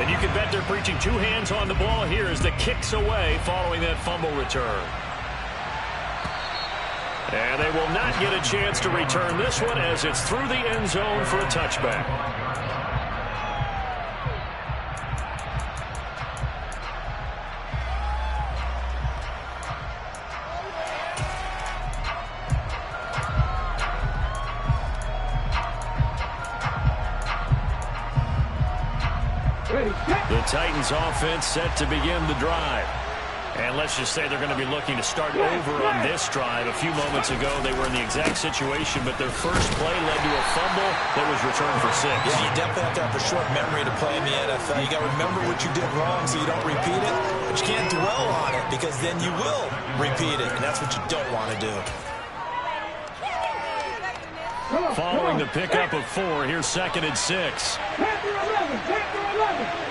And you can bet they're preaching two hands on the ball here as the kick's away following that fumble return. And they will not get a chance to return this one as it's through the end zone for a touchback. The Titans offense set to begin the drive. And let's just say they're going to be looking to start over on this drive. A few moments ago, they were in the exact situation, but their first play led to a fumble that was returned for 6. Yeah, you definitely have to have a short memory to play in the NFL. You got to remember what you did wrong so you don't repeat it, but you can't dwell on it because then you will repeat it, and that's what you don't want to do. Following the pickup of 4, here's 2nd and 6. Panther 11, Panther 11.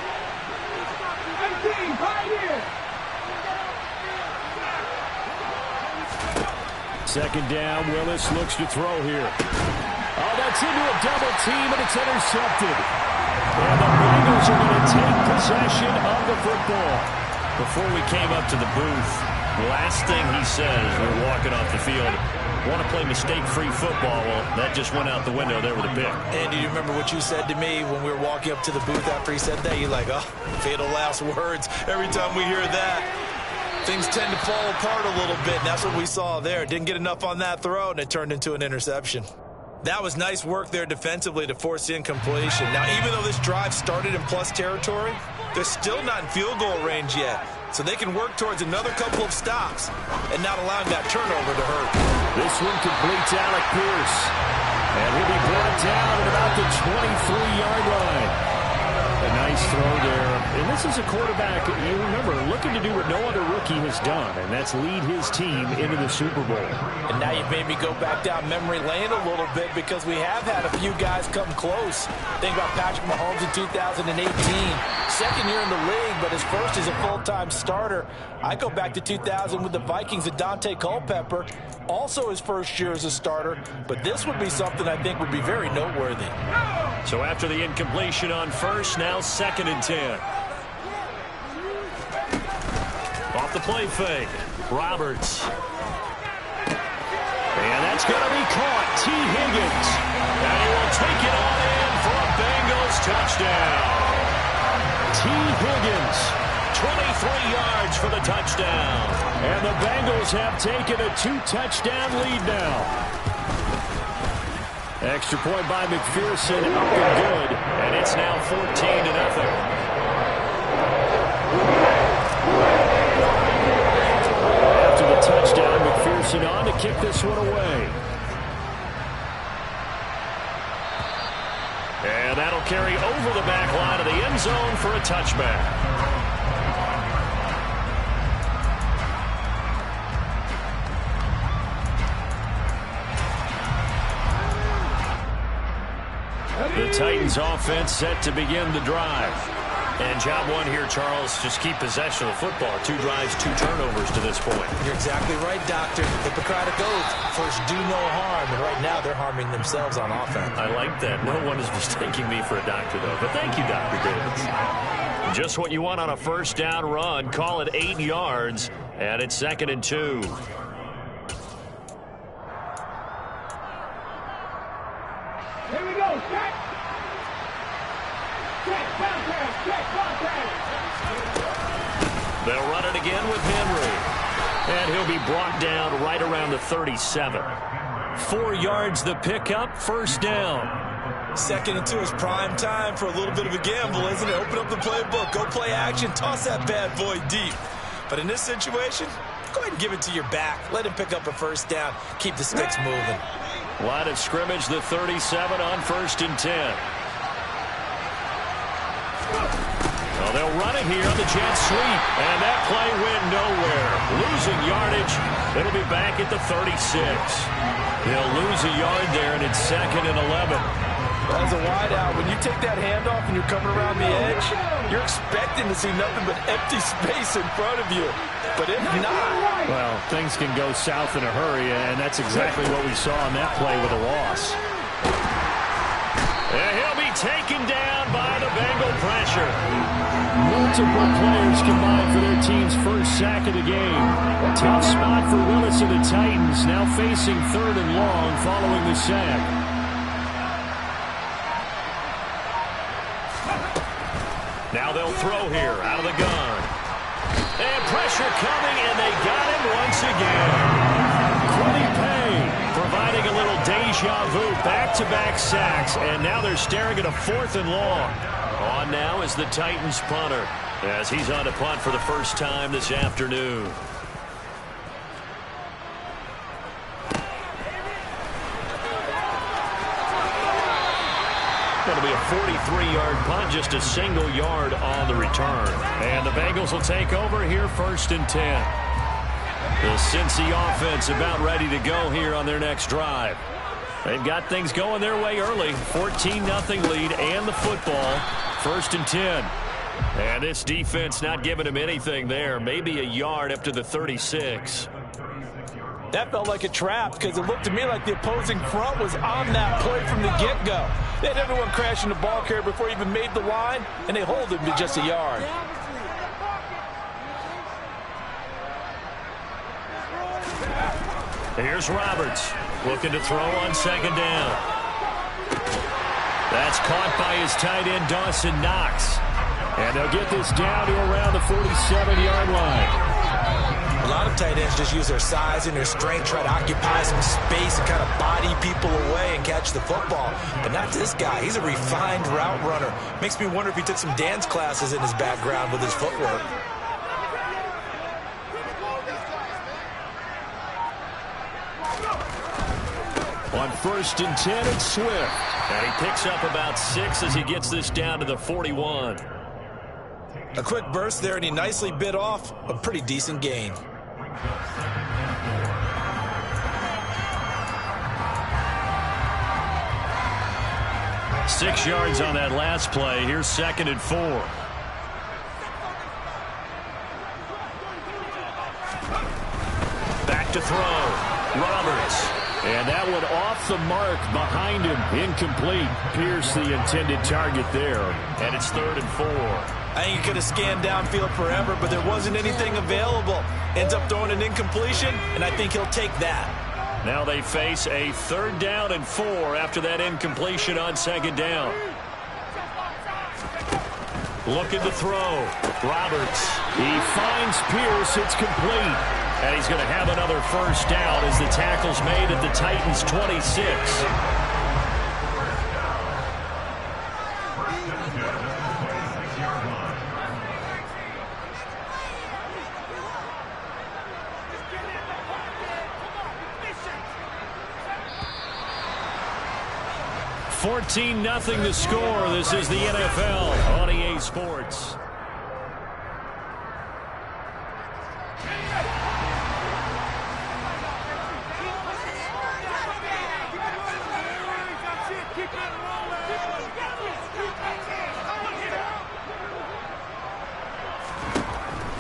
18, Pioneer. 2nd down, Willis looks to throw here. Oh, that's into a double team, and it's intercepted. And the Bengals are going to take possession of the football. Before we came up to the booth, last thing he says, we're walking off the field, want to play mistake-free football. Well, that just went out the window there with a pick. Andy, do you remember what you said to me when we were walking up to the booth after he said that? You're like, oh, fatal last words. Every time we hear that, things tend to fall apart a little bit, and that's what we saw there. Didn't get enough on that throw, and it turned into an interception. That was nice work there defensively to force incompletion. Now, even though this drive started in plus territory, they're still not in field goal range yet. So they can work towards another couple of stops and not allowing that turnover to hurt. This one completes Alec Pierce. And he'll be brought down at about the 23-yard line. A nice throw there. And this is a quarterback, you remember, looking to do what no other rookie has done, and that's lead his team into the Super Bowl. And now you've made me go back down memory lane a little bit because we have had a few guys come close. Think about Patrick Mahomes in 2018. Second year in the league, but his first as a full-time starter. I go back to 2000 with the Vikings and Dante Culpepper. Also his first year as a starter, but this would be something I think would be very noteworthy. So after the incompletion on first, now 2nd and 10. Off the play fake, Roberts. And that's going to be caught. T. Higgins. And he will take it on in for a Bengals touchdown. T. Higgins, 23 yards for the touchdown. And the Bengals have taken a 2-touchdown lead now. Extra point by McPherson, up and good. And it's now 14-0. After the touchdown, McPherson on to kick this one away. And that'll carry over the back line of the end zone for a touchback. The Titans offense set to begin the drive. And job one here, Charles, just keep possession of the football. 2 drives, 2 turnovers to this point. You're exactly right, Doctor. Hippocratic oath. First, do no harm. And right now, they're harming themselves on offense. I like that. No one is mistaking me for a doctor, though. But thank you, Dr. Davis. Just what you want on a first down run. Call it 8 yards. And it's 2nd and 2. Here we go, check. They'll run it again with Henry. And he'll be brought down right around the 37. 4 yards the pickup, first down. 2nd and 2 is prime time for a little bit of a gamble, isn't it? Open up the playbook, go play action, toss that bad boy deep. But in this situation, go ahead and give it to your back. Let him pick up a first down. Keep the sticks moving. Line of scrimmage, the 37 on 1st and 10. Well, they'll run it here on the jet sweep. And that play went nowhere. Losing yardage. It'll be back at the 36. They'll lose a yard there, and it's 2nd and 11. As a wideout, when you take that handoff and you're coming around the edge, you're expecting to see nothing but empty space in front of you. But if not, well, things can go south in a hurry, and that's exactly what we saw on that play with a loss. And he'll be taken down by the Bengal pressure. Multiple players combined for their team's first sack of the game. Tough spot for Willis and the Titans, now facing 3rd and long following the sack. Now they'll throw here out of the gun. And pressure coming, and they got him once again. Kwity Paye providing a little deja vu, back-to-back sacks, and now they're staring at a 4th and long. On now is the Titans punter, as he's on to punt for the first time this afternoon. Going to be a 43-yard punt, just a single yard on the return. And the Bengals will take over here 1st and 10. The Cincy offense about ready to go here on their next drive. They've got things going their way early. 14-0 lead and the football. 1st and 10. And this defense not giving him anything there. Maybe a yard up to the 36. That felt like a trap because it looked to me like the opposing front was on that play from the get-go. They had everyone crashing the ball carrier before he even made the line, and they hold him to just a yard. Here's Roberts looking to throw on 2nd down. That's caught by his tight end, Dawson Knox. And they'll get this down to around the 47-yard line. A lot of tight ends just use their size and their strength, try to occupy some space and kind of body people away and catch the football. But not this guy. He's a refined route runner. Makes me wonder if he took some dance classes in his background with his footwork. On 1st and 10, it's Swift. And he picks up about 6 as he gets this down to the 41. A quick burst there, and he nicely bit off a pretty decent gain. Six yards on that last play. Here's 2nd and 4. Back to throw. Roberts. And that one off the mark behind him. Incomplete. Pierce the intended target there. And it's 3rd and 4. I think he could have scanned downfield forever, but there wasn't anything available. Ends up throwing an incompletion, and I think he'll take that. Now they face a 3rd down and 4 after that incompletion on 2nd down. Looking to throw. Roberts. He finds Pierce. It's complete. And he's going to have another 1st down as the tackle's made at the Titans' 26. $14-0 the score. This is the NFL on EA Sports.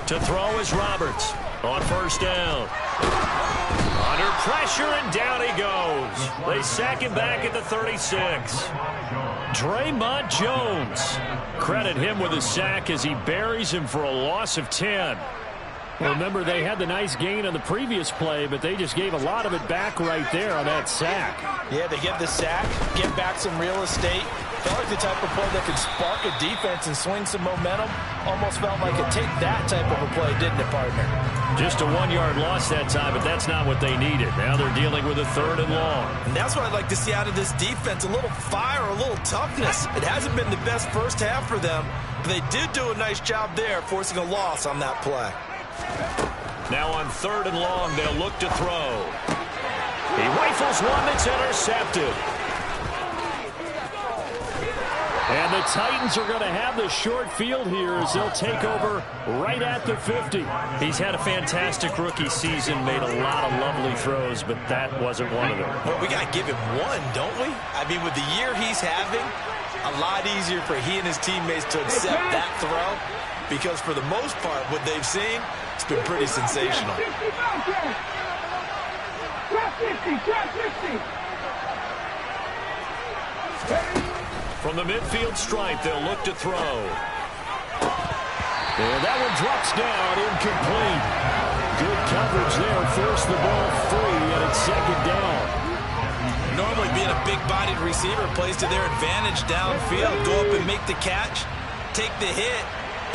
To throw is Roberts on 1st down. Under pressure, and down he goes. They sack him back at the 36. Draymond Jones. Credit him with a sack as he buries him for a loss of 10. Well, remember, they had the nice gain on the previous play, but they just gave a lot of it back right there on that sack. Yeah, they get the sack, get back some real estate. Felt like the type of play that could spark a defense and swing some momentum. Almost felt like a take that type of a play, didn't it, partner? Just a 1-yard loss that time, but that's not what they needed. Now they're dealing with a 3rd and long. And that's what I'd like to see out of this defense, a little fire, a little toughness. It hasn't been the best first half for them, but they did do a nice job there, forcing a loss on that play. Now on 3rd and long, they'll look to throw. He rifles one that's intercepted. And the Titans are going to have the short field here as they'll take over right at the 50. He's had a fantastic rookie season, made a lot of lovely throws, but that wasn't one of them. Well, we got to give him one, don't we? I mean, with the year he's having, a lot easier for he and his teammates to accept that throw, because for the most part, what they've seen, it's been pretty sensational. From the midfield stripe, they'll look to throw. And that one drops down, incomplete. Good coverage there, forced the ball free, and it's second down. Normally being a big-bodied receiver plays to their advantage downfield. Go up and make the catch, take the hit,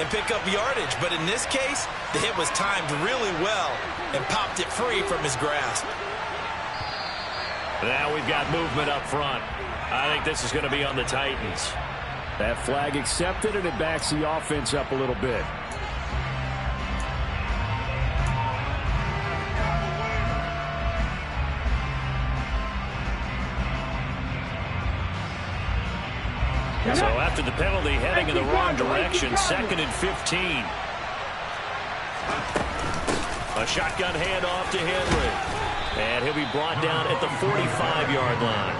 and pick up yardage. But in this case, the hit was timed really well and popped it free from his grasp. Now we've got movement up front. I think this is going to be on the Titans. That flag accepted, and it backs the offense up a little bit. So after the penalty, heading in the wrong direction, 2nd and 15. A shotgun handoff to Henry. And he'll be brought down at the 45-yard line.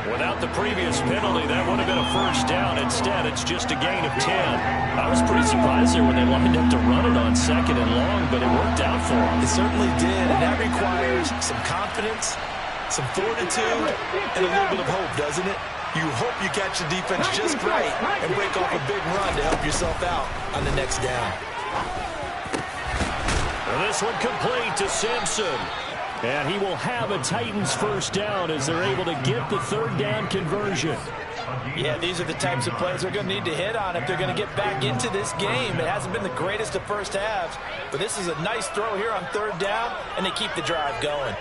Without the previous penalty, that would have been a first down. Instead, it's just a gain of 10. I was pretty surprised there when they lined up to run it on 2nd and long, but it worked out for them. It certainly did, and that requires some confidence, some fortitude, and a little bit of hope, doesn't it? You hope you catch the defense just right and break off a big run to help yourself out on the next down. This one complete to Simpson. And he will have a Titans first down as they're able to get the 3rd down conversion. Yeah, these are the types of plays they're going to need to hit on if they're going to get back into this game. It hasn't been the greatest of first halves, but this is a nice throw here on 3rd down, and they keep the drive going.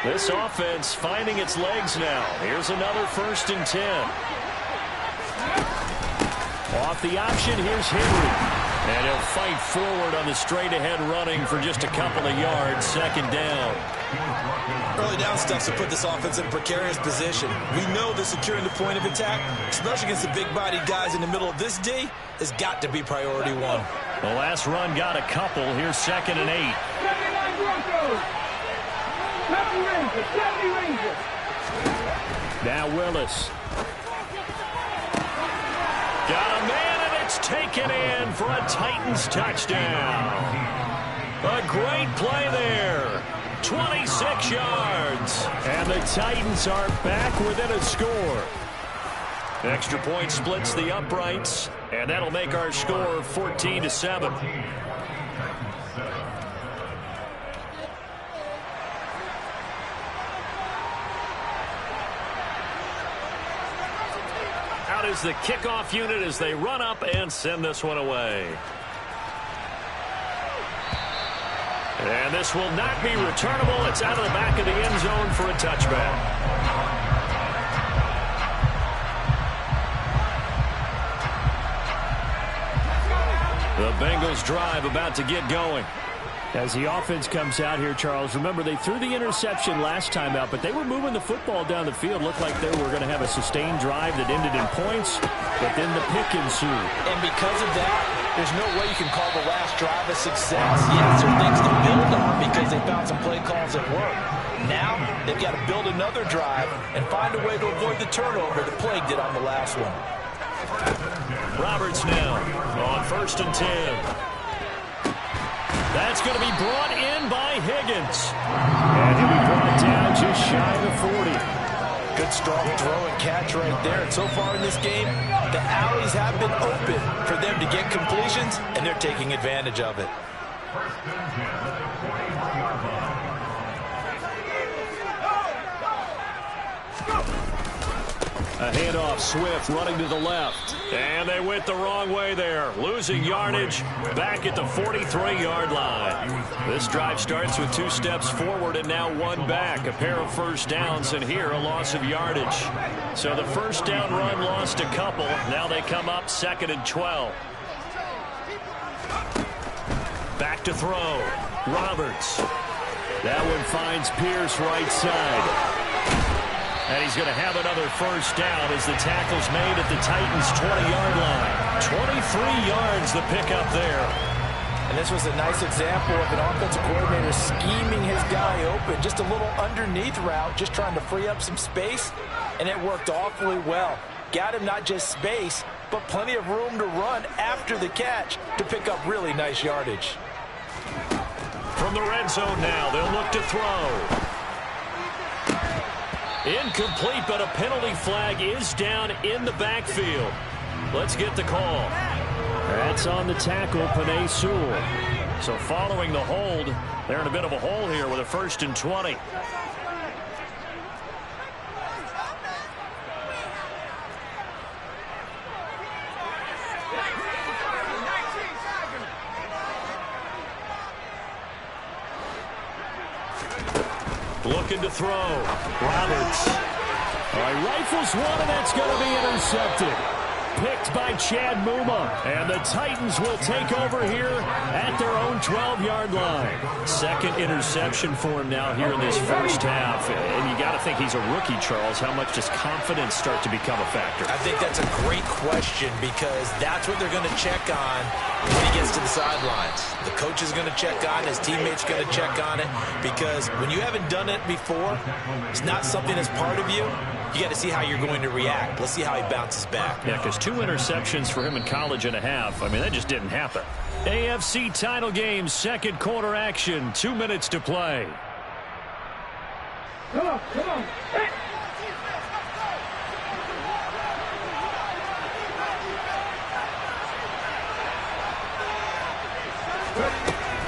This offense finding its legs now. Here's another 1st and 10. Off the option, here's Henry. And he'll fight forward on the straight-ahead running for just a couple of yards. 2nd down. Early down stuff to put this offense in a precarious position. We know that securing the point of attack, especially against the big-bodied guys in the middle of this D, has got to be priority one. The last run got a couple. Here's 2nd and 8. 70 Rangers. Now Willis. Got a man, and it's taken in for a Titans touchdown. A great play there. 26 yards. And the Titans are back within a score. Extra point splits the uprights, and that'll make our score 14-7. Out is the kickoff unit as they run up and send this one away. And this will not be returnable. It's out of the back of the end zone for a touchback. The Bengals drive about to get going. As the offense comes out here, Charles, remember they threw the interception last time out, but they were moving the football down the field. Looked like they were going to have a sustained drive that ended in points, but then the pick ensued. And because of that, there's no way you can call the last drive a success. Yes, there are things to build on because they found some play calls that work. Now, they've got to build another drive and find a way to avoid the turnover that plagued it on the last one. Roberts now on 1st and 10. That's going to be brought in by Higgins. And he'll be brought down just shy of the 40. Good strong throw and catch right there. And so far in this game, the alleys have been open for them to get completions, and they're taking advantage of it. A handoff, Swift running to the left. And they went the wrong way there. Losing yardage back at the 43-yard line. This drive starts with 2 steps forward and now 1 back. A pair of first downs, and here a loss of yardage. So the first down run lost a couple. Now they come up 2nd and 12. Back to throw. Roberts. That one finds Pierce right side. And he's going to have another first down as the tackle's made at the Titans' 20-yard line. 23 yards the pickup there. And this was a nice example of an offensive coordinator scheming his guy open. Just a little underneath route, just trying to free up some space, and it worked awfully well. Got him not just space, but plenty of room to run after the catch to pick up really nice yardage. From the red zone now, they'll look to throw. Incomplete, but a penalty flag is down in the backfield. Let's get the call. That's on the tackle, Penei Sewell. So following the hold, they're in a bit of a hole here with a 1st and 20. Looking to throw. Roberts. All right, rifles one, and that's going to be intercepted. Picked by Chad Muma. And the Titans will take over here at their own 12-yard line. 2nd interception for him now here in this first half. And you got to think he's a rookie, Charles. How much does confidence start to become a factor? I think that's a great question because that's what they're going to check on when he gets to the sidelines. The coach is going to check on, his teammates going to check on it, because when you haven't done it before, it's not something that's part of you. You got to see how you're going to react. Let's see how he bounces back. Yeah, because 2 interceptions for him in college and a half. I mean, that just didn't happen. AFC title game, 2nd quarter action. 2 minutes to play. Come on, come on. Hey.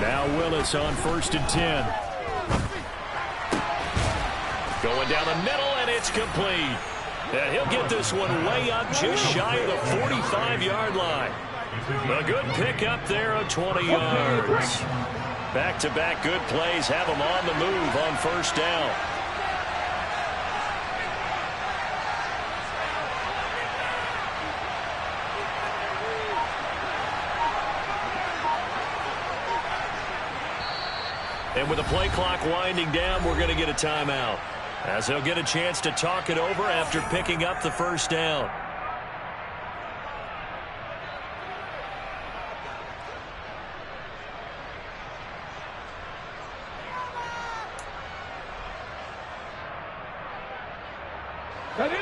Now Willis on 1st and 10. Going down the middle, and it's complete. And he'll get this one way up just shy of the 45-yard line. A good pick up there of 20 yards. Back-to-back good plays have him on the move on 1st down. And with the play clock winding down, we're going to get a timeout, as he'll get a chance to talk it over after picking up the 1st down. Ready?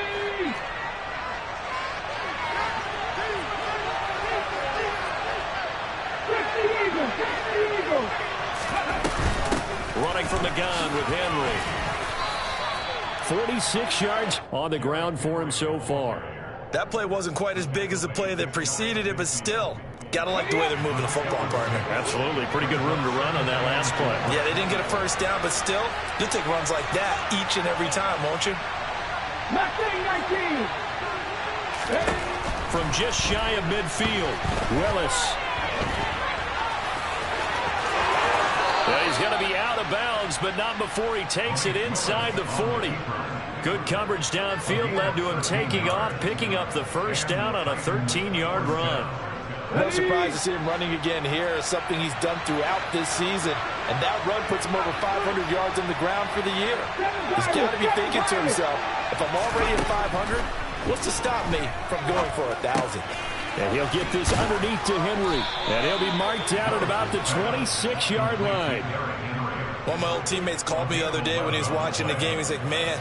Running from the gun with Henry. 46 yards on the ground for him so far. That play wasn't quite as big as the play that preceded it, but still, got to like the way they're moving the football, partner. Absolutely. Pretty good room to run on that last play. Yeah, they didn't get a 1st down, but still, you'll take runs like that each and every time, won't you? 19. From just shy of midfield, Willis. Well, he's going to be out of bounds, but not before he takes it inside the 40. Good coverage downfield led to him taking off, picking up the 1st down on a 13-yard run. No surprise to see him running again here. It's something he's done throughout this season. And that run puts him over 500 yards on the ground for the year. He's got to be thinking to himself, if I'm already at 500, what's to stop me from going for 1,000? And he'll get this underneath to Henry. And he'll be marked out at about the 26-yard line. One of my old teammates called me the other day when he was watching the game. He's like, man,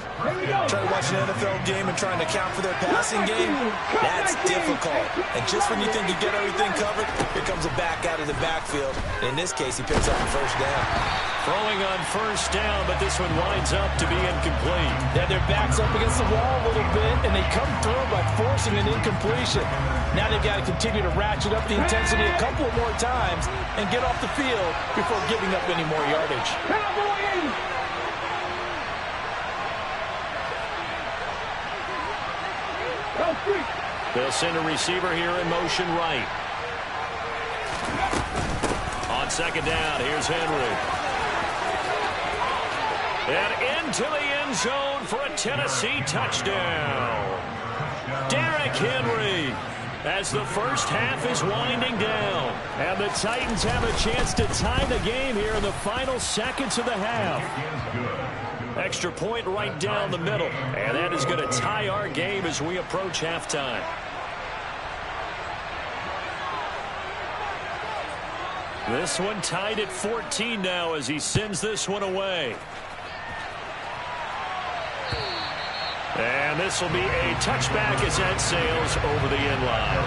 trying to watch an NFL game and trying to account for their passing game, that's difficult. And just when you think you get everything covered, here comes a back out of the backfield. And in this case, he picks up the 1st down. Throwing on 1st down, but this one winds up to be incomplete. Yeah, their back's up against the wall a little bit, and they come through by forcing an incompletion. Now they've got to continue to ratchet up the intensity a couple more times and get off the field before giving up any more yardage. They'll send a receiver here in motion right. On 2nd down, here's Henry. And into the end zone for a Tennessee touchdown. Derrick Henry, as the first half is winding down. And the Titans have a chance to tie the game here in the final seconds of the half. Extra point right down the middle. And that is going to tie our game as we approach halftime. This one tied at 14 now as he sends this one away. And this will be a touchback as that sails over the end line.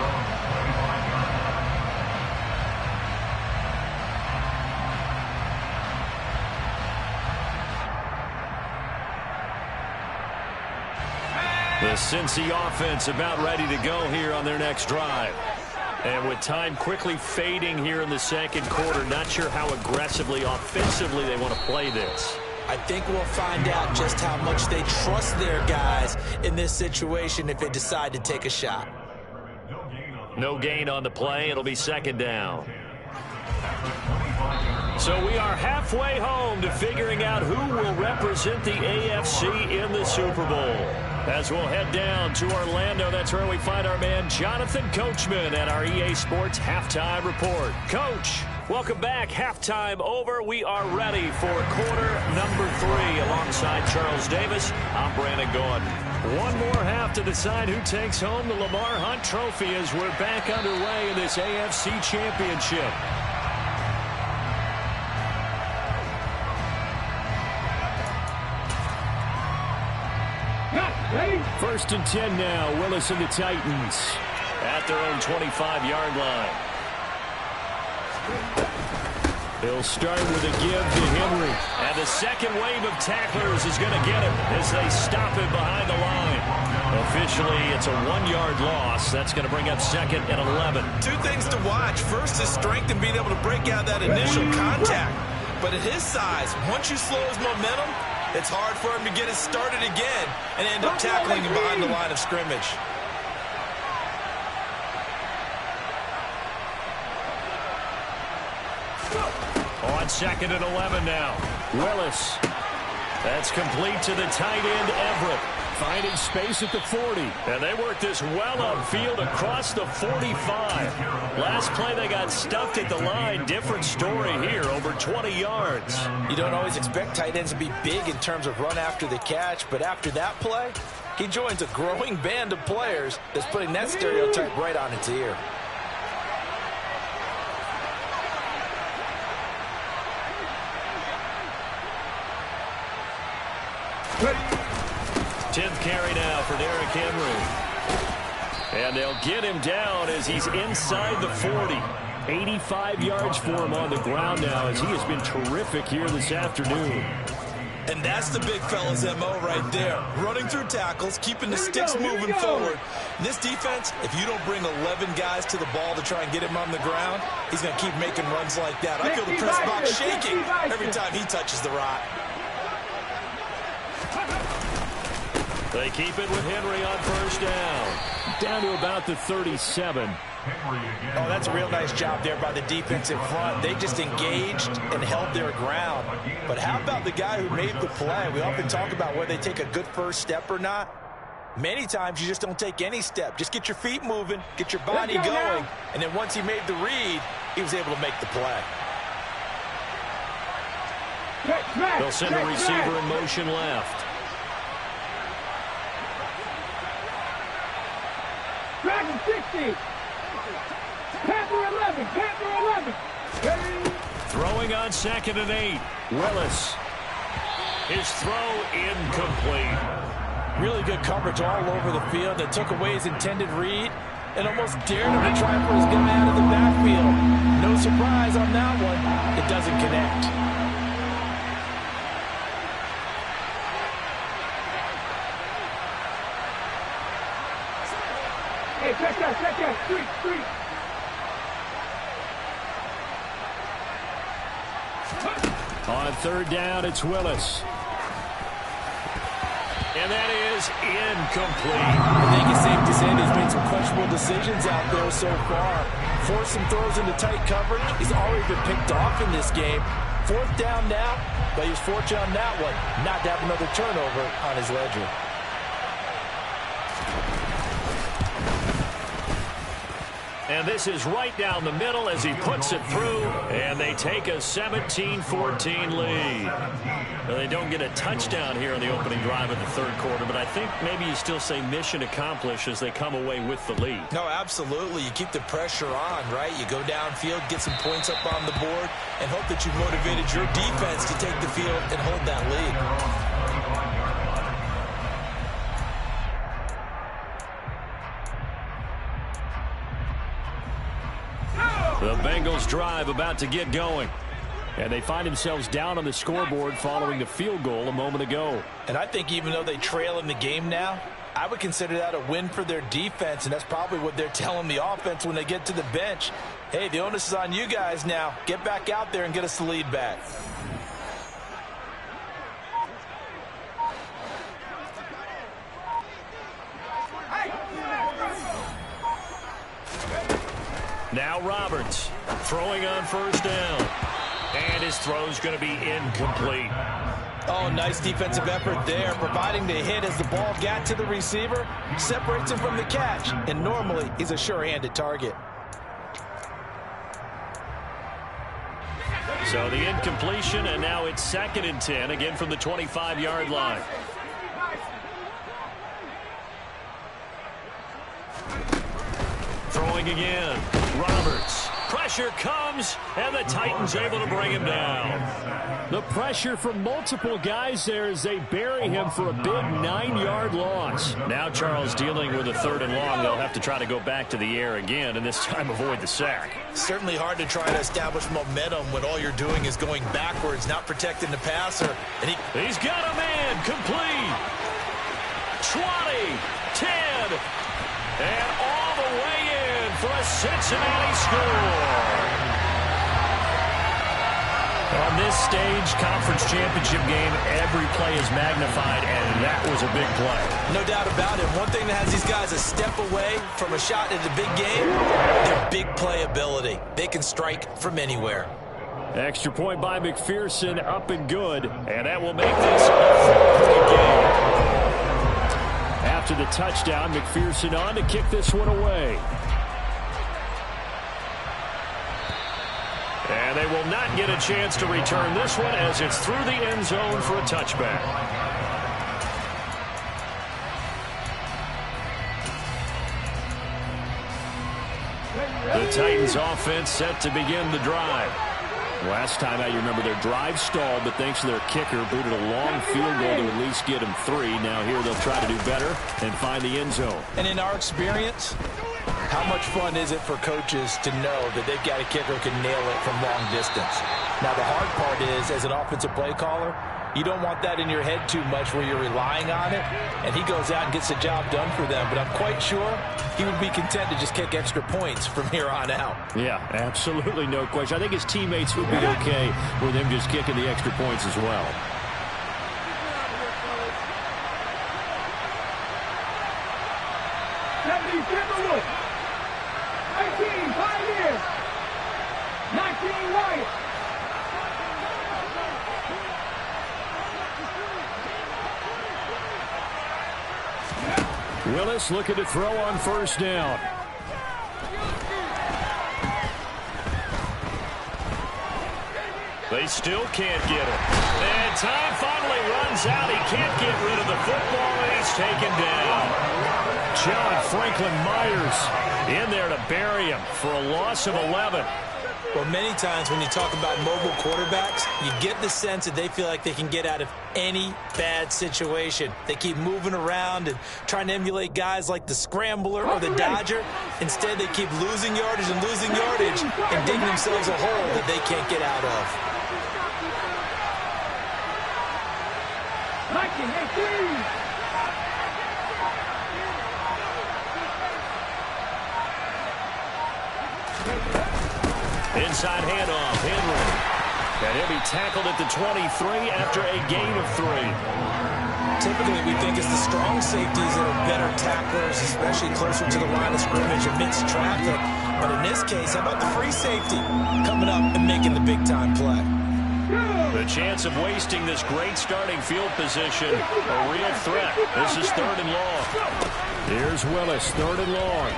The Cincy offense about ready to go here on their next drive. And with time quickly fading here in the second quarter, not sure how aggressively, offensively they want to play this. I think we'll find out just how much they trust their guys in this situation if they decide to take a shot. No gain on the play. It'll be second down. So we are halfway home to figuring out who will represent the AFC in the Super Bowl. As we'll head down to Orlando, that's where we find our man Jonathan Coachman at our EA Sports Halftime Report. Coach, welcome back. Halftime over. We are ready for quarter number 3. Alongside Charles Davis, I'm Brandon Gordon. One more half to decide who takes home the Lamar Hunt Trophy as we're back underway in this AFC Championship. First and 10 now. Willis and the Titans at their own 25-yard line. They'll start with a give to Henry. And the second wave of tacklers is going to get him as they stop him behind the line. Officially, it's a 1-yard loss. That's going to bring up second and 11. Two things to watch. First is strength and being able to break out that initial contact. But at his size, once you slow his momentum, it's hard for him to get it started again and end up tackling him behind the line of scrimmage. On second and 11 now. Willis. That's complete to the tight end, Everett. Finding space at the 40. And they work this well upfield across the 45. Last play they got stuffed at the line. Different story here, over 20 yards. You don't always expect tight ends to be big in terms of run after the catch, but after that play, he joins a growing band of players that's putting that stereotype right on its ear. Ready. 10th carry now for Derrick Henry. And they'll get him down as he's inside the 40. 85 yards for him on the ground now as he has been terrific here this afternoon. And that's the big fella's MO right there. Running through tackles, keeping the sticks moving forward. In this defense, if you don't bring 11 guys to the ball to try and get him on the ground, he's going to keep making runs like that. I feel the press box shaking every time he touches the rock. They keep it with Henry on first down. Down to about the 37. Oh, that's a real nice job there by the defense in front. They just engaged and held their ground. But how about the guy who made the play? We often talk about whether they take a good first step or not. Many times you just don't take any step. Just get your feet moving, get your body going. And then once he made the read, he was able to make the play. They'll send a receiver in motion left. Dragon 60. Panther 11. Panther 11. Throwing on second and 8. Willis. His throw incomplete. Really good coverage all over the field that took away his intended read and almost dared him to try for his guy out of the backfield. No surprise on that one. It doesn't connect. Hey, check that, street. On third down, it's Willis. And that is incomplete. I think it's safe to say that he's made some questionable decisions out there so far. Forced some throws into tight coverage. He's already been picked off in this game. Fourth down now, but he was fortunate on that one not to have another turnover on his ledger. And this is right down the middle as he puts it through, and they take a 17-14 lead. Well, they don't get a touchdown here in the opening drive of the third quarter, but I think maybe you still say mission accomplished as they come away with the lead. No, absolutely. You keep the pressure on, right? You go downfield, get some points up on the board, and hope that you've motivated your defense to take the field and hold that lead. The Bengals drive about to get going. And they find themselves down on the scoreboard following the field goal a moment ago. And I think even though they trail in the game now, I would consider that a win for their defense, and that's probably what they're telling the offense when they get to the bench. Hey, the onus is on you guys now. Get back out there and get us the lead back. Now Roberts throwing on first down. And his throw's going to be incomplete. Oh, nice defensive effort there, providing the hit as the ball got to the receiver, separates him from the catch, and normally he's a sure-handed target. So the incompletion, and now it's 2nd and 10, again from the 25-yard line. Throwing again, Roberts. Pressure comes, and the Titans able to bring him down. The pressure from multiple guys there as they bury him for a big 9-yard loss. Now Charles dealing with a 3rd and long. They'll have to try to go back to the air again, and this time avoid the sack. Certainly hard to try to establish momentum when all you're doing is going backwards, not protecting the passer. And he's got a man complete. 20, 10, and all the way in for a Cincinnati score. On this stage, conference championship game, every play is magnified, and that was a big play. No doubt about it. One thing that has these guys a step away from a shot at the big game, their big play ability. They can strike from anywhere. Extra point by McPherson, up and good, and that will make this a 4-point game. After the touchdown, McPherson on to kick this one away. And they will not get a chance to return this one as it's through the end zone for a touchback. The Titans offense set to begin the drive. Last time out, you remember their drive stalled, but thanks to their kicker, booted a long field goal to at least get them 3. Now here they'll try to do better and find the end zone. And in our experience, how much fun is it for coaches to know that they've got a kicker who can nail it from long distance? Now, the hard part is, as an offensive play caller, you don't want that in your head too much where you're relying on it, and he goes out and gets the job done for them. But I'm quite sure he would be content to just kick extra points from here on out. Yeah, absolutely no question. I think his teammates would be okay with him just kicking the extra points as well. Willis looking to throw on first down. They still can't get him. And time finally runs out. He can't get rid of the football, and he's taken down. John Franklin Myers in there to bury him for a loss of 11. Well, many times when you talk about mobile quarterbacks, you get the sense that they feel like they can get out of any bad situation. They keep moving around and trying to emulate guys like the Scrambler or the Dodger. Instead, they keep losing yardage and digging themselves a hole that they can't get out of. Inside handoff, Henry. And he'll be tackled at the 23 after a gain of 3. Typically, we think it's the strong safeties that are better tacklers, especially closer to the line of scrimmage amidst traffic. But in this case, how about the free safety coming up and making the big-time play? The chance of wasting this great starting field position, a real threat. This is 3rd and long. Here's Willis, 3rd and long.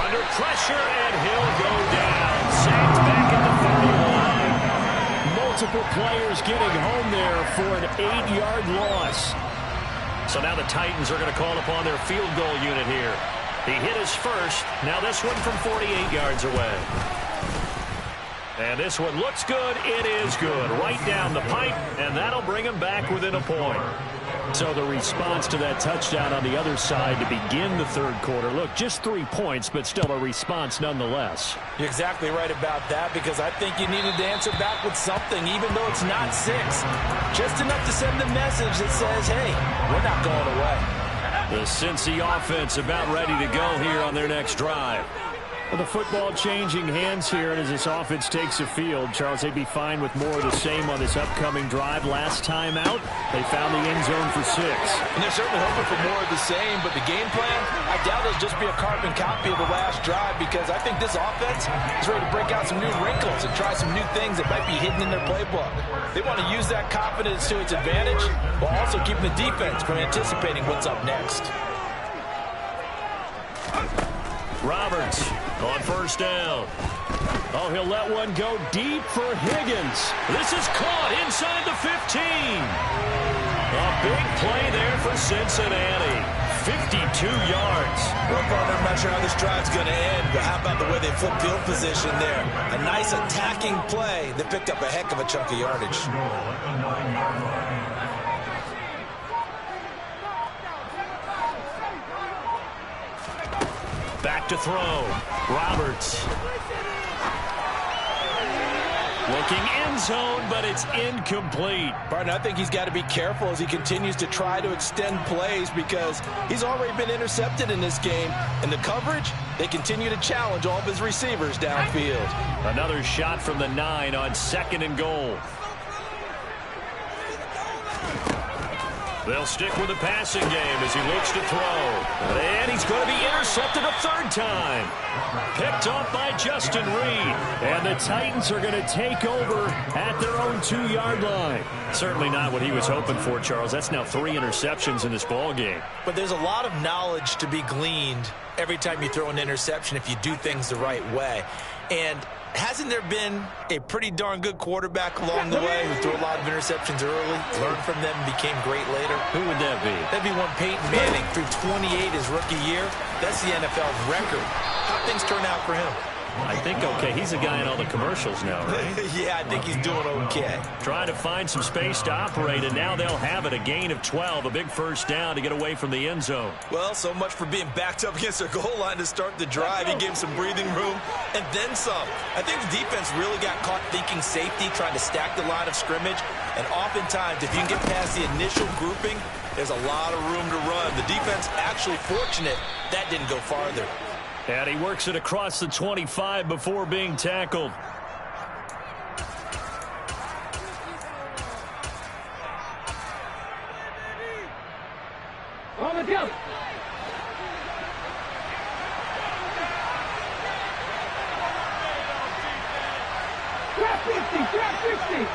Under pressure, and he'll go down. Sacked back at the 31. Multiple players getting home there for an 8-yard loss. So now the Titans are going to call upon their field goal unit here. He hit his first. Now this one from 48 yards away. And this one looks good. It is good. Right down the pipe, and that'll bring him back within a point. So the response to that touchdown on the other side to begin the third quarter. Look, just 3 points, but still a response nonetheless. You're exactly right about that, because I think you needed to answer back with something, even though it's not 6. Just enough to send a message that says, hey, we're not going away. The Cincy offense about ready to go here on their next drive. Well, the football changing hands here, and as this offense takes the field, Charles, they'd be fine with more of the same on this upcoming drive. Last time out, they found the end zone for 6. And they're certainly hoping for more of the same, but the game plan, I doubt it'll just be a carbon copy of the last drive, because I think this offense is ready to break out some new wrinkles and try some new things that might be hidden in their playbook. They want to use that confidence to its advantage, while also keeping the defense from anticipating what's up next. Roberts on first down. Oh, he'll let one go deep for Higgins. This is caught inside the 15. A big play there for Cincinnati. 52 yards. Well, partner, I'm not sure how this drive's going to end, but how about the way they flip field position there? A nice attacking play that picked up a heck of a chunk of yardage. Back to throw. Roberts. Looking end zone, but it's incomplete. Barton, I think he's got to be careful as he continues to try to extend plays, because he's already been intercepted in this game. And the coverage, they continue to challenge all of his receivers downfield. Another shot from the 9 on 2nd and goal. They'll stick with the passing game as he looks to throw. And he's going to be intercepted a 3rd time. Picked off by Justin Reed. And the Titans are going to take over at their own 2-yard line. Certainly not what he was hoping for, Charles. That's now 3 interceptions in this ball game. But there's a lot of knowledge to be gleaned every time you throw an interception if you do things the right way. And hasn't there been a pretty darn good quarterback along the way who threw a lot of interceptions early, learned from them, and became great later? Who would that be? That'd be one Peyton Manning, threw 28 his rookie year. That's the NFL's record. How'd things turn out for him? I think okay. He's a guy in all the commercials now, right? Yeah, I think he's doing okay. Trying to find some space to operate, and now they'll have it. A gain of 12, a big first down to get away from the end zone. Well, so much for being backed up against their goal line to start the drive. He gave him some breathing room, and then some. I think the defense really got caught thinking safety, trying to stack the line of scrimmage. And oftentimes, if you can get past the initial grouping, there's a lot of room to run. The defense actually fortunate that didn't go farther. And he works it across the 25 before being tackled. On the jump. Trap 50, trap 50.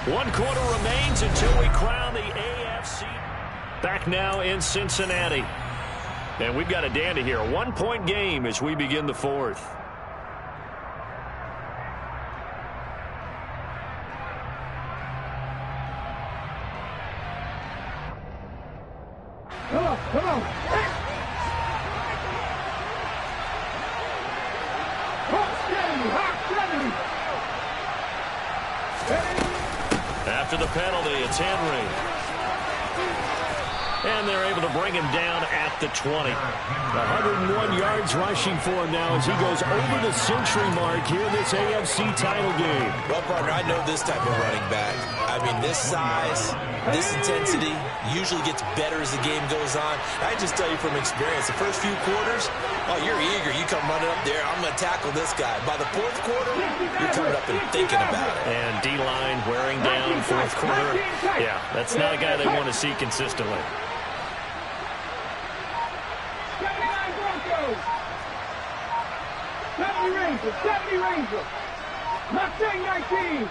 One quarter remains until we crown the AFC. Back now in Cincinnati. And we've got a dandy here. A 1-point game as we begin the 4th. Come on, come on. Hawk 70. After the penalty, it's Henry. And they're able to bring him down at the 20. 101 yards rushing for him now as he goes over the century mark here in this AFC title game. Well, partner, I know this type of running back. I mean, this size, this intensity usually gets better as the game goes on. I just tell you from experience, the first few quarters, oh, you're eager. You come running up there, I'm going to tackle this guy. By the 4th quarter, you're coming up and thinking about it. And D-line wearing down 4th quarter. Yeah, that's not a guy they want to see consistently. 70 Rangers. Mustang 19.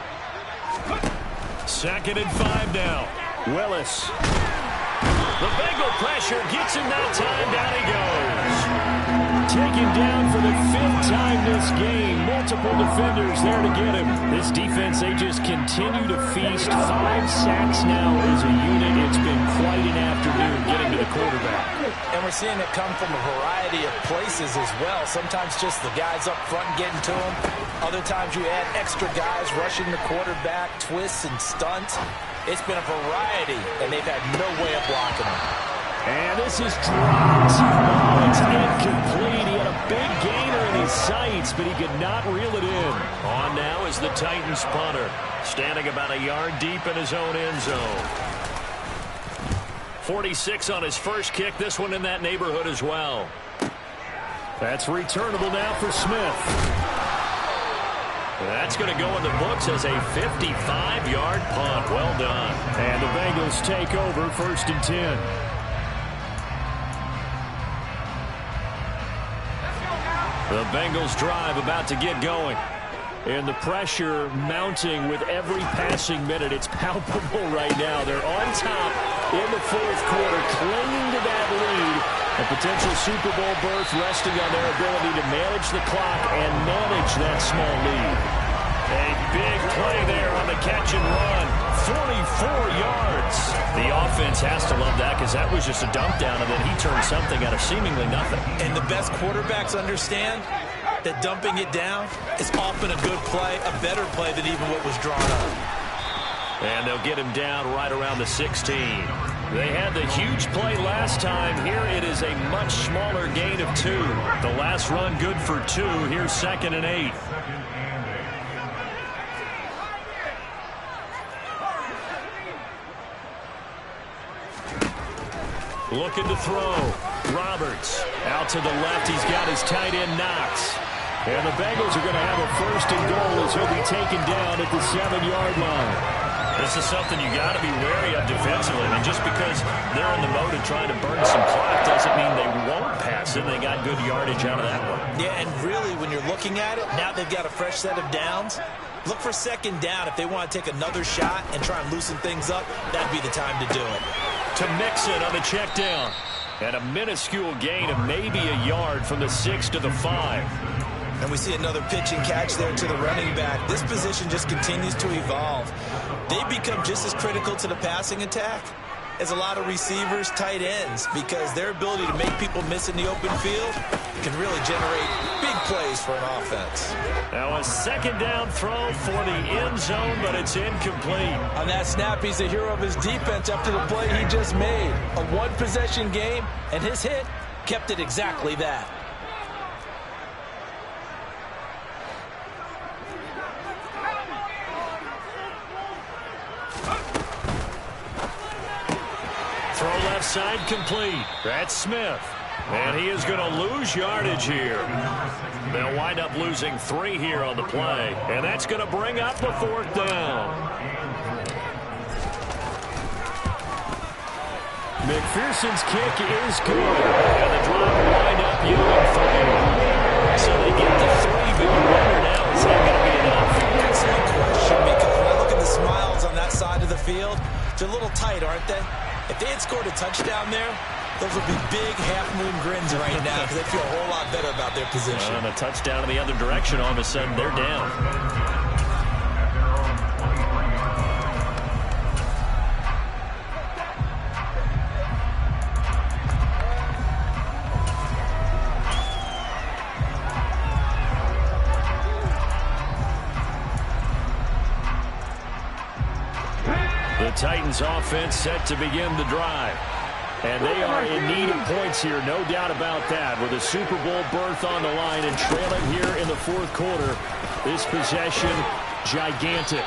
2nd and 5 now. Willis. The Bengal pressure gets him that time. Down he goes. Taken down for the 5th time this game. Multiple defenders there to get him. This defense, they just continue to feast. 5 sacks now as a unit. It's been quite an afternoon getting to the quarterback. And we're seeing it come from a variety of places as well. Sometimes just the guys up front getting to him. Other times you add extra guys rushing the quarterback, twists and stunts. It's been a variety, and they've had no way of blocking him. And this is dropped. Oh, it's incomplete. He had a big gainer in his sights, but he could not reel it in. On now is the Titans punter, standing about a yard deep in his own end zone. 46 on his first kick. This one in that neighborhood as well. That's returnable now for Smith. That's going to go in the books as a 55-yard punt. Well done. And the Bengals take over 1st and 10. The Bengals drive about to get going. And the pressure mounting with every passing minute. It's palpable right now. They're on top in the 4th quarter, clinging to that lead. A potential Super Bowl berth resting on their ability to manage the clock and manage that small lead. A big play there on the catch and run. 44 yards. The offense has to love that because that was just a dump down, and then he turned something out of seemingly nothing. And the best quarterbacks understand that dumping it down is often a good play, a better play than even what was drawn up. And they'll get him down right around the 16. They had the huge play last time. Here it is a much smaller gain of 2. The last run good for 2. Here's 2nd and 8. Looking to throw. Roberts out to the left. He's got his tight end Knox. And the Bengals are going to have a 1st and goal as he'll be taken down at the 7-yard line. This is something you got to be wary of defensively. I mean, just because they're in the mode of trying to burn some clock doesn't mean they won't pass it. They got good yardage out of that one. Yeah, and really, when you're looking at it, now they've got a fresh set of downs. Look for 2nd down. If they want to take another shot and try and loosen things up, that'd be the time to do it. To Mixon on the check down. And a minuscule gain of maybe a yard from the 6 to the 5. And we see another pitch and catch there to the running back. This position just continues to evolve. They become just as critical to the passing attack as a lot of receivers, tight ends, because their ability to make people miss in the open field can really generate big plays for an offense. Now a 2nd down throw for the end zone, but it's incomplete. On that snap, he's a hero of his defense after the play he just made. A one-possession game, and his hit kept it exactly that. Throw left side complete. That's Smith. And he is going to lose yardage here. They'll wind up losing 3 here on the play. And that's going to bring up the 4th down. McPherson's kick is good. And the drive will wind up yielding 3. So they get the 3, but you wonder now, is that going to be enough? Excellent question, because when I look at the smiles on that side of the field, they're a little tight, aren't they? If they had scored a touchdown there, those would be big half-moon grins right now because they feel a whole lot better about their position. And a touchdown in the other direction, all of a sudden they're down. The Titans offense set to begin the drive. And they are in need of points here, no doubt about that. With a Super Bowl berth on the line and trailing here in the 4th quarter. This possession, gigantic.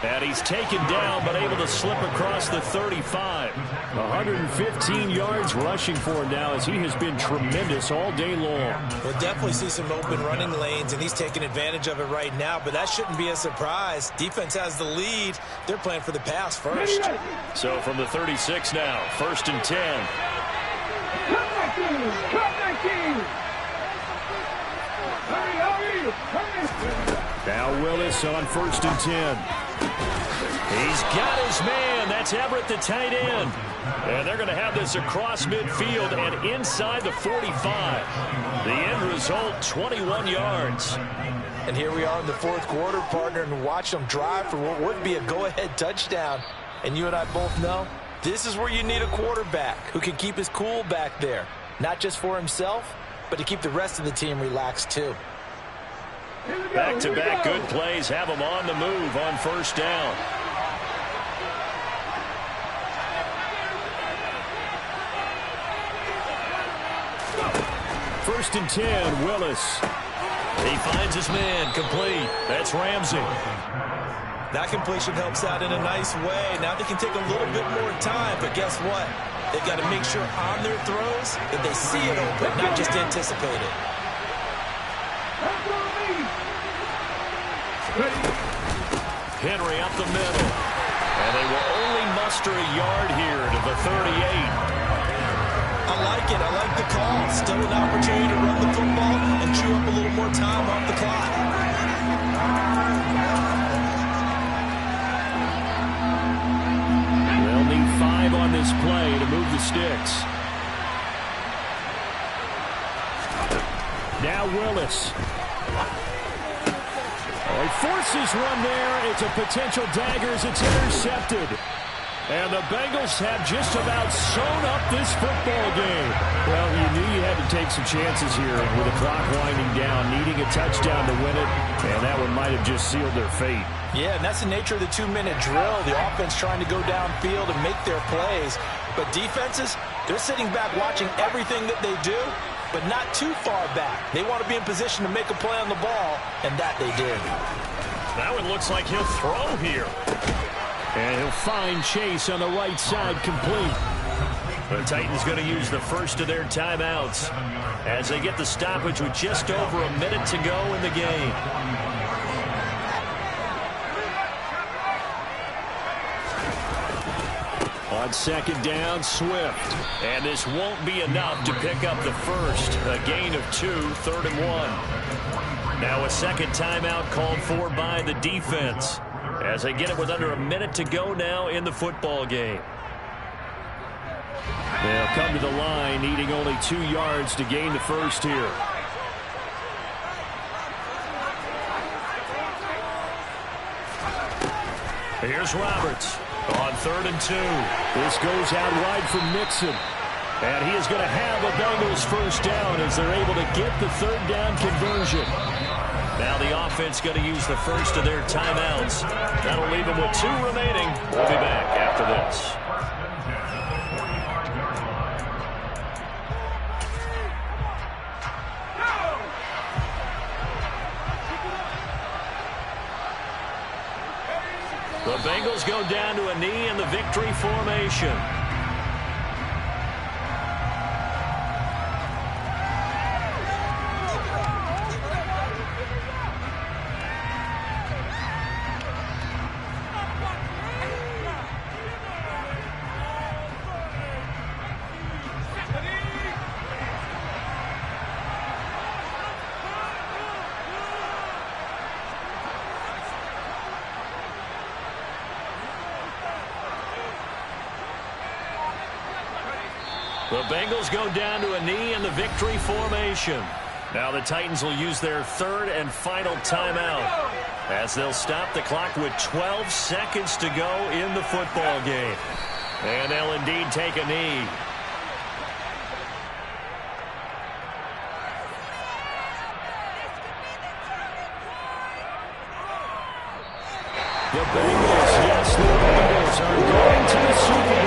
And he's taken down, but able to slip across the 35. 115 yards rushing for him now as he has been tremendous all day long. We'll definitely see some open running lanes, and he's taking advantage of it right now, but that shouldn't be a surprise. Defense has the lead. They're playing for the pass first. So from the 36 now, 1st and 10. Now Willis on 1st and 10. He's got his man And that's Everett, the tight end. And they're going to have this across midfield and inside the 45. The end result, 21 yards. And here we are in the fourth quarter, partner, and watch them drive for what would be a go-ahead touchdown. And you and I both know this is where you need a quarterback who can keep his cool back there. Not just for himself, but to keep the rest of the team relaxed too. Back-to-back good plays have them on the move on first down. First and 10, Willis. He finds his man, complete. That's Ramsey. That completion helps out in a nice way. Now they can take a little bit more time, but guess what? They've got to make sure on their throws that they see it open, not just anticipate it. Henry up the middle. And they will only muster a yard here to the 38. I like it. I like the call. Still an opportunity to run the football and chew up a little more time off the clock. They'll need 5 on this play to move the sticks. Now Willis. Oh, he forces one there. It's a potential dagger as it's intercepted. And the Bengals have just about sewn up this football game. Well, you knew you had to take some chances here with the clock winding down, needing a touchdown to win it, and that one might have just sealed their fate. Yeah, and that's the nature of the 2-minute drill. The offense trying to go downfield and make their plays. But defenses, they're sitting back watching everything that they do, but not too far back. They want to be in position to make a play on the ball, and that they did. That one looks like he'll throw here. And he'll find Chase on the right side, complete. The Titans going to use the first of their timeouts as they get the stoppage with just over a minute to go in the game. On second down, Swift. And this won't be enough to pick up the first. A gain of 2, 3rd and 1. Now a second timeout called for by the defense, as they get it with under a minute to go now in the football game. They'll come to the line, needing only 2 yards to gain the first here. Here's Roberts on 3rd and 2. This goes out wide for Mixon. And he is going to have a Bengals first down as they're able to get the 3rd down conversion. Now the offense going to use the first of their timeouts. That'll leave them with 2 remaining. We'll be back after this. The Bengals go down to a knee in the victory formation. The Bengals go down to a knee in the victory formation. Now the Titans will use their 3rd and final timeout, as they'll stop the clock with 12 seconds to go in the football game. And they'll indeed take a knee. The Bengals, yes, the Bengals are going to the Super Bowl.